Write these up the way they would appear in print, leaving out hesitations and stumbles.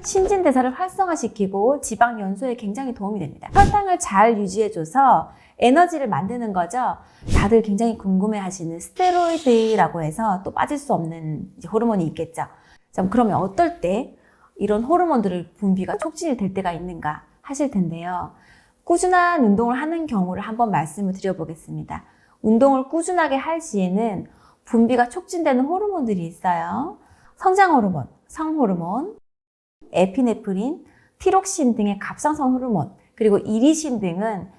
신진대사를 활성화시키고 지방 연소에 굉장히 도움이 됩니다. 혈당을 잘 유지해줘서 에너지를 만드는 거죠. 다들 굉장히 궁금해하시는 스테로이드라고 해서 또 빠질 수 없는 호르몬이 있겠죠. 자, 그러면 어떨 때 이런 호르몬들을 분비가 촉진이 될 때가 있는가 하실 텐데요. 꾸준한 운동을 하는 경우를 한번 말씀을 드려보겠습니다. 운동을 꾸준하게 할 시에는 분비가 촉진되는 호르몬들이 있어요. 성장 호르몬, 성호르몬, 에피네프린, 티록신 등의 갑상선 호르몬, 그리고 이리신 등은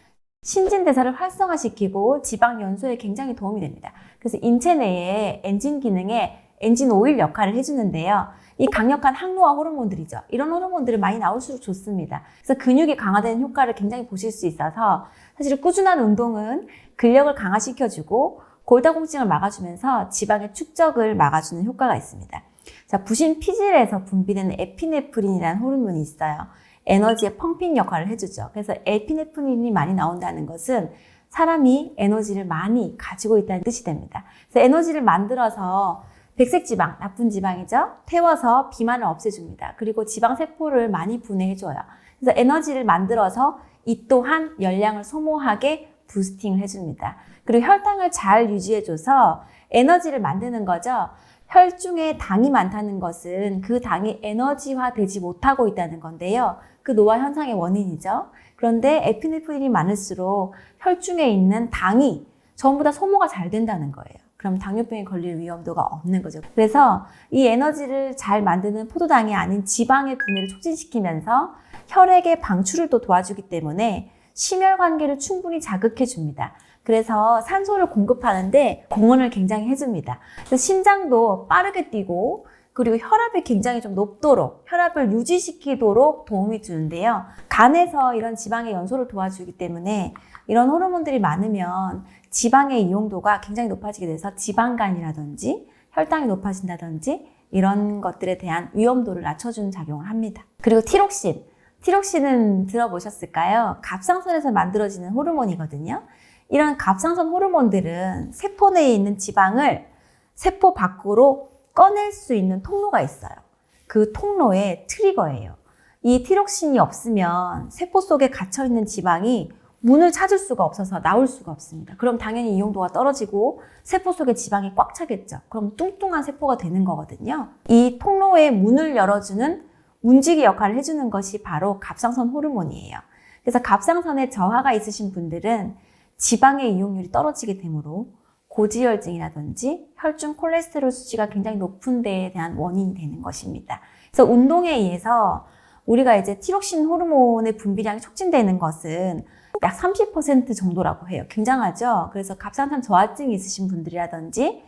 신진대사를 활성화시키고 지방 연소에 굉장히 도움이 됩니다. 그래서 인체 내에 엔진 기능에 엔진 오일 역할을 해주는데요. 이 강력한 항노화 호르몬들이죠. 이런 호르몬들이 많이 나올수록 좋습니다. 그래서 근육이 강화되는 효과를 굉장히 보실 수 있어서 사실 꾸준한 운동은 근력을 강화시켜주고 골다공증을 막아주면서 지방의 축적을 막아주는 효과가 있습니다. 자, 부신 피질에서 분비되는 에피네프린이라는 호르몬이 있어요. 에너지의 펌핑 역할을 해주죠. 그래서 에피네프린이 많이 나온다는 것은 사람이 에너지를 많이 가지고 있다는 뜻이 됩니다. 그래서 에너지를 만들어서 백색지방, 나쁜 지방이죠. 태워서 비만을 없애줍니다. 그리고 지방세포를 많이 분해해줘요. 그래서 에너지를 만들어서 이 또한 열량을 소모하게 부스팅을 해줍니다. 그리고 혈당을 잘 유지해줘서 에너지를 만드는 거죠. 혈중에 당이 많다는 것은 그 당이 에너지화 되지 못하고 있다는 건데요. 그 노화 현상의 원인이죠. 그런데 에피네프린이 많을수록 혈중에 있는 당이 전부 다 소모가 잘 된다는 거예요. 그럼 당뇨병에 걸릴 위험도가 없는 거죠. 그래서 이 에너지를 잘 만드는 포도당이 아닌 지방의 분해를 촉진시키면서 혈액의 방출을 또 도와주기 때문에 심혈관계를 충분히 자극해 줍니다. 그래서 산소를 공급하는데 공헌을 굉장히 해줍니다. 그래서 심장도 빠르게 뛰고 그리고 혈압이 굉장히 좀 높도록 혈압을 유지시키도록 도움이 주는데요. 간에서 이런 지방의 연소를 도와주기 때문에 이런 호르몬들이 많으면 지방의 이용도가 굉장히 높아지게 돼서 지방간이라든지 혈당이 높아진다든지 이런 것들에 대한 위험도를 낮춰주는 작용을 합니다. 그리고 티록신. 티록신은 들어보셨을까요? 갑상선에서 만들어지는 호르몬이거든요. 이런 갑상선 호르몬들은 세포 내에 있는 지방을 세포 밖으로 꺼낼 수 있는 통로가 있어요. 그 통로의 트리거예요. 이 티록신이 없으면 세포 속에 갇혀있는 지방이 문을 찾을 수가 없어서 나올 수가 없습니다. 그럼 당연히 이용도가 떨어지고 세포 속에 지방이 꽉 차겠죠. 그럼 뚱뚱한 세포가 되는 거거든요. 이 통로의 문을 열어주는 문지기 역할을 해주는 것이 바로 갑상선 호르몬이에요. 그래서 갑상선에 저하가 있으신 분들은 지방의 이용률이 떨어지게 되므로 고지혈증이라든지 혈중 콜레스테롤 수치가 굉장히 높은 데에 대한 원인이 되는 것입니다. 그래서 운동에 의해서 우리가 이제 티록신 호르몬의 분비량이 촉진되는 것은 약 30% 정도라고 해요. 굉장하죠? 그래서 갑상선 저하증이 있으신 분들이라든지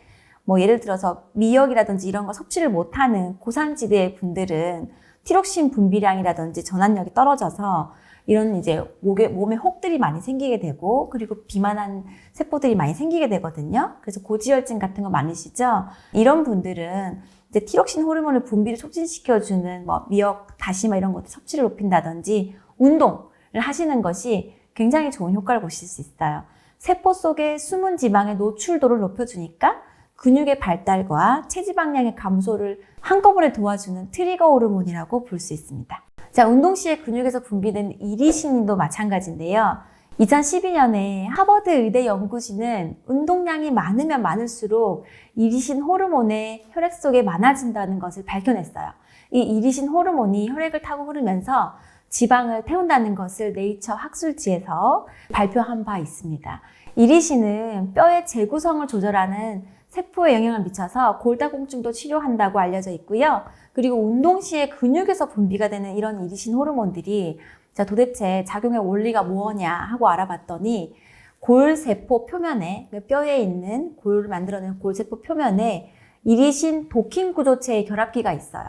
예를 들어서 미역이라든지 이런 거 섭취를 못하는 고산지대 분들은 티록신 분비량이라든지 전환력이 떨어져서 이런 이제 몸에 혹들이 많이 생기게 되고 그리고 비만한 세포들이 많이 생기게 되거든요. 그래서 고지혈증 같은 거 많으시죠? 이런 분들은 이제 티록신 호르몬을 분비를 촉진시켜주는 미역, 다시마 이런 것들 섭취를 높인다든지 운동을 하시는 것이 굉장히 좋은 효과를 보실 수 있어요. 세포 속의 숨은 지방의 노출도를 높여주니까 근육의 발달과 체지방량의 감소를 한꺼번에 도와주는 트리거 호르몬이라고 볼 수 있습니다. 자, 운동 시에 근육에서 분비되는 이리신도 마찬가지인데요. 2012년에 하버드 의대 연구진은 운동량이 많으면 많을수록 이리신 호르몬의 혈액 속에 많아진다는 것을 밝혀냈어요. 이 이리신 호르몬이 혈액을 타고 흐르면서 지방을 태운다는 것을 네이처 학술지에서 발표한 바 있습니다. 이리신은 뼈의 재구성을 조절하는 세포에 영향을 미쳐서 골다공증도 치료한다고 알려져 있고요. 그리고 운동 시에 근육에서 분비가 되는 이런 이리신 호르몬들이 도대체 작용의 원리가 뭐냐 하고 알아봤더니 골세포 표면에, 뼈에 있는 골을 만들어내는 골세포 표면에 이리신 도킹 구조체의 결합기가 있어요.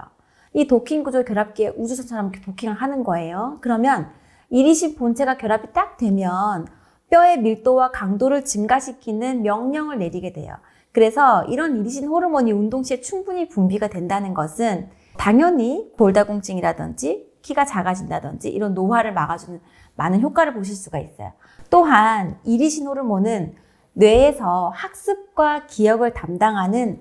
이 도킹 구조 결합기에 우주선처럼 이렇게 도킹을 하는 거예요. 그러면 이리신 본체가 결합이 딱 되면 뼈의 밀도와 강도를 증가시키는 명령을 내리게 돼요. 그래서 이런 이리신 호르몬이 운동 시에 충분히 분비가 된다는 것은 당연히 골다공증이라든지 키가 작아진다든지 이런 노화를 막아주는 많은 효과를 보실 수가 있어요. 또한 이리신 호르몬은 뇌에서 학습과 기억을 담당하는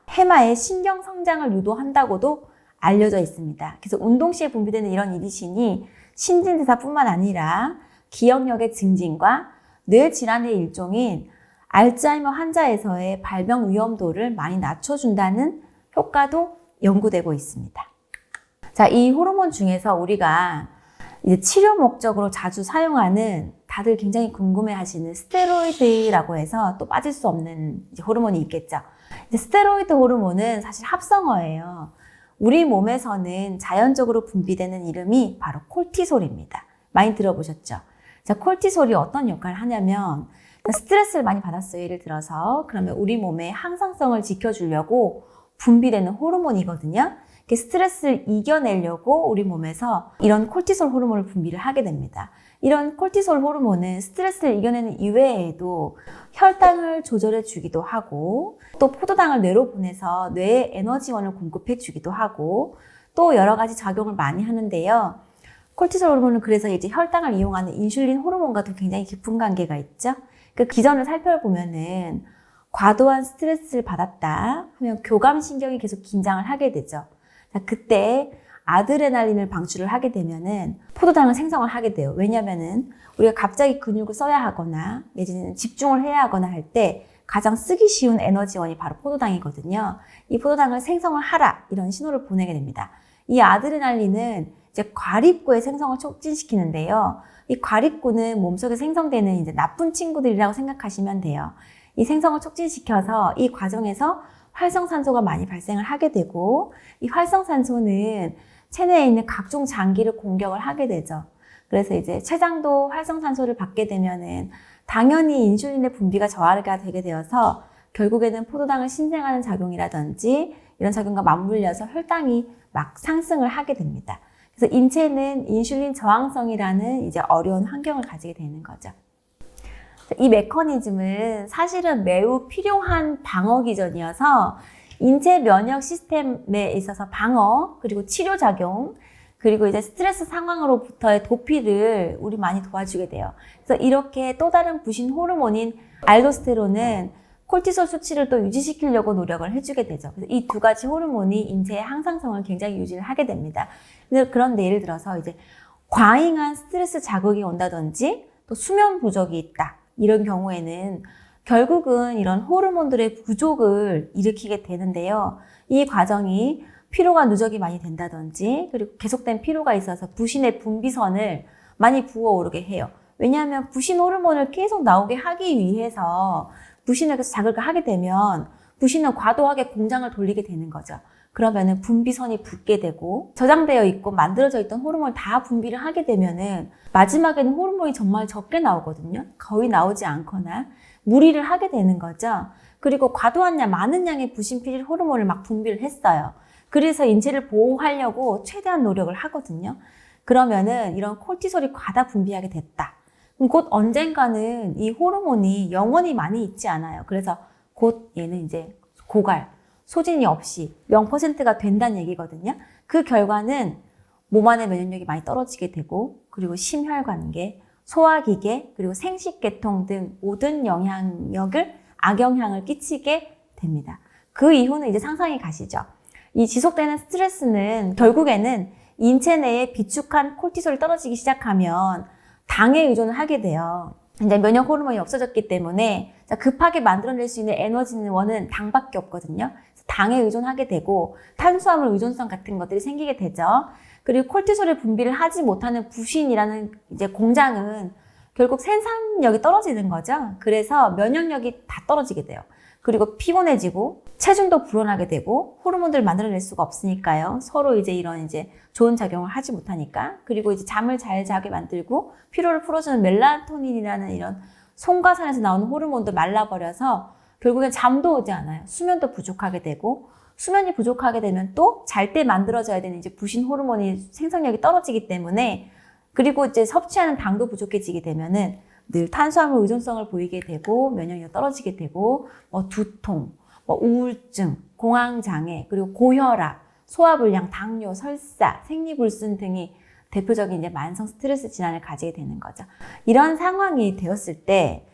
해마의 신경 성장을 유도한다고도 알려져 있습니다. 그래서 운동 시에 분비되는 이런 이리신이 신진대사뿐만 아니라 기억력의 증진과 뇌 질환의 일종인 알츠하이머 환자에서의 발병 위험도를 많이 낮춰준다는 효과도 연구되고 있습니다. 자, 이 호르몬 중에서 우리가 이제 치료 목적으로 자주 사용하는 다들 굉장히 궁금해 하시는 스테로이드라고 해서 또 빠질 수 없는 이제 호르몬이 있겠죠. 이제 스테로이드 호르몬은 사실 합성어예요. 우리 몸에서는 자연적으로 분비되는 이름이 바로 콜티솔입니다. 많이 들어보셨죠? 자, 콜티솔이 어떤 역할을 하냐면 스트레스를 많이 받았어요. 예를 들어서 그러면 우리 몸의 항상성을 지켜주려고 분비되는 호르몬이거든요. 스트레스를 이겨내려고 우리 몸에서 이런 콜티솔 호르몬을 분비를 하게 됩니다. 이런 콜티솔 호르몬은 스트레스를 이겨내는 이외에도 혈당을 조절해 주기도 하고 또 포도당을 뇌로 보내서 뇌에 에너지원을 공급해 주기도 하고 또 여러 가지 작용을 많이 하는데요. 콜티솔 호르몬은 그래서 이제 혈당을 이용하는 인슐린 호르몬과도 굉장히 깊은 관계가 있죠. 그 기전을 살펴보면은 과도한 스트레스를 받았다 하면 교감신경이 계속 긴장을 하게 되죠. 자, 그때 아드레날린을 방출을 하게 되면은 포도당을 생성을 하게 돼요. 왜냐면은 우리가 갑자기 근육을 써야 하거나 내지는 집중을 해야 하거나 할 때 가장 쓰기 쉬운 에너지원이 바로 포도당이거든요. 이 포도당을 생성을 하라 이런 신호를 보내게 됩니다. 이 아드레날린은 이제 과립구의 생성을 촉진시키는데요. 이 과립구는 몸속에 생성되는 이제 나쁜 친구들이라고 생각하시면 돼요. 이 생성을 촉진시켜서 이 과정에서 활성산소가 많이 발생을 하게 되고 이 활성산소는 체내에 있는 각종 장기를 공격을 하게 되죠. 그래서 이제 췌장도 활성산소를 받게 되면은 당연히 인슐린의 분비가 저하가 되게 되어서 결국에는 포도당을 신생하는 작용이라든지 이런 작용과 맞물려서 혈당이 막 상승을 하게 됩니다. 그래서 인체는 인슐린 저항성이라는 이제 어려운 환경을 가지게 되는 거죠. 이 메커니즘은 사실은 매우 필요한 방어 기전이어서 인체 면역 시스템에 있어서 방어, 그리고 치료작용, 그리고 이제 스트레스 상황으로부터의 도피를 우리 많이 도와주게 돼요. 그래서 이렇게 또 다른 부신 호르몬인 알도스테론은 콜티솔 수치를 또 유지시키려고 노력을 해주게 되죠. 그래서 이 두 가지 호르몬이 인체의 항상성을 굉장히 유지를 하게 됩니다. 그런데 예를 들어서 이제 과잉한 스트레스 자극이 온다든지 또 수면 부족이 있다. 이런 경우에는 결국은 이런 호르몬들의 부족을 일으키게 되는데요. 이 과정이 피로가 누적이 많이 된다든지 그리고 계속된 피로가 있어서 부신의 분비선을 많이 부어오르게 해요. 왜냐하면 부신 호르몬을 계속 나오게 하기 위해서 부신을 계속 자극을 하게 되면 부신은 과도하게 공장을 돌리게 되는 거죠. 그러면은 분비선이 붓게 되고 저장되어 있고 만들어져 있던 호르몬을 다 분비를 하게 되면은 마지막에는 호르몬이 정말 적게 나오거든요. 거의 나오지 않거나 무리를 하게 되는 거죠. 그리고 과도한 양, 많은 양의 부신필 호르몬을 막 분비를 했어요. 그래서 인체를 보호하려고 최대한 노력을 하거든요. 그러면은 이런 콜티솔이 과다 분비하게 됐다. 그럼 곧 언젠가는 이 호르몬이 영원히 많이 있지 않아요. 그래서 곧 얘는 이제 고갈, 소진이 없이 0%가 된다는 얘기거든요. 그 결과는 몸 안의 면역력이 많이 떨어지게 되고 그리고 심혈관계, 소화기계, 그리고 생식계통 등 모든 영향력을 악영향을 끼치게 됩니다. 그 이후는 이제 상상이 가시죠. 이 지속되는 스트레스는 결국에는 인체 내에 비축한 콜티솔이 떨어지기 시작하면 당에 의존을 하게 돼요. 이제 면역 호르몬이 없어졌기 때문에 급하게 만들어낼 수 있는 에너지는 원은 당밖에 없거든요. 당에 의존하게 되고 탄수화물 의존성 같은 것들이 생기게 되죠. 그리고 콜티솔을 분비를 하지 못하는 부신이라는 이제 공장은 결국 생산력이 떨어지는 거죠. 그래서 면역력이 다 떨어지게 돼요. 그리고 피곤해지고 체중도 불어나게 되고 호르몬들을 만들어낼 수가 없으니까요. 서로 이런 이제 좋은 작용을 하지 못하니까. 그리고 이제 잠을 잘 자게 만들고 피로를 풀어주는 멜라토닌이라는 이런 송과산에서 나오는 호르몬도 말라버려서 결국엔 잠도 오지 않아요. 수면도 부족하게 되고 수면이 부족하게 되면 또 잘 때 만들어져야 되는 이제 부신 호르몬이 생성력이 떨어지기 때문에 그리고 이제 섭취하는 당도 부족해지게 되면은 늘 탄수화물 의존성을 보이게 되고 면역력이 떨어지게 되고 두통, 우울증, 공황장애, 그리고 고혈압, 소화불량, 당뇨, 설사, 생리불순 등이 대표적인 이제 만성 스트레스 질환을 가지게 되는 거죠. 이런 상황이 되었을 때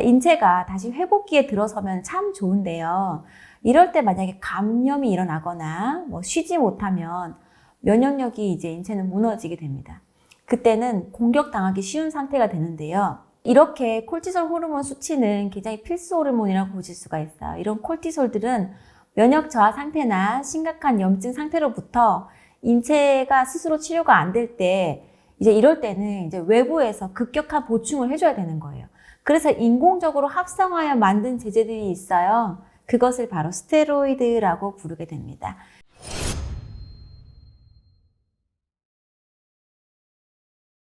인체가 다시 회복기에 들어서면 참 좋은데요. 이럴 때 만약에 감염이 일어나거나 뭐 쉬지 못하면 면역력이 이제 인체는 무너지게 됩니다. 그때는 공격당하기 쉬운 상태가 되는데요. 이렇게 콜티솔 호르몬 수치는 굉장히 필수 호르몬이라고 보실 수가 있어요. 이런 콜티솔들은 면역 저하 상태나 심각한 염증 상태로부터 인체가 스스로 치료가 안 될 때 이제 이럴 때는 이제 외부에서 급격한 보충을 해줘야 되는 거예요. 그래서 인공적으로 합성하여 만든 제제들이 있어요. 그것을 바로 스테로이드라고 부르게 됩니다.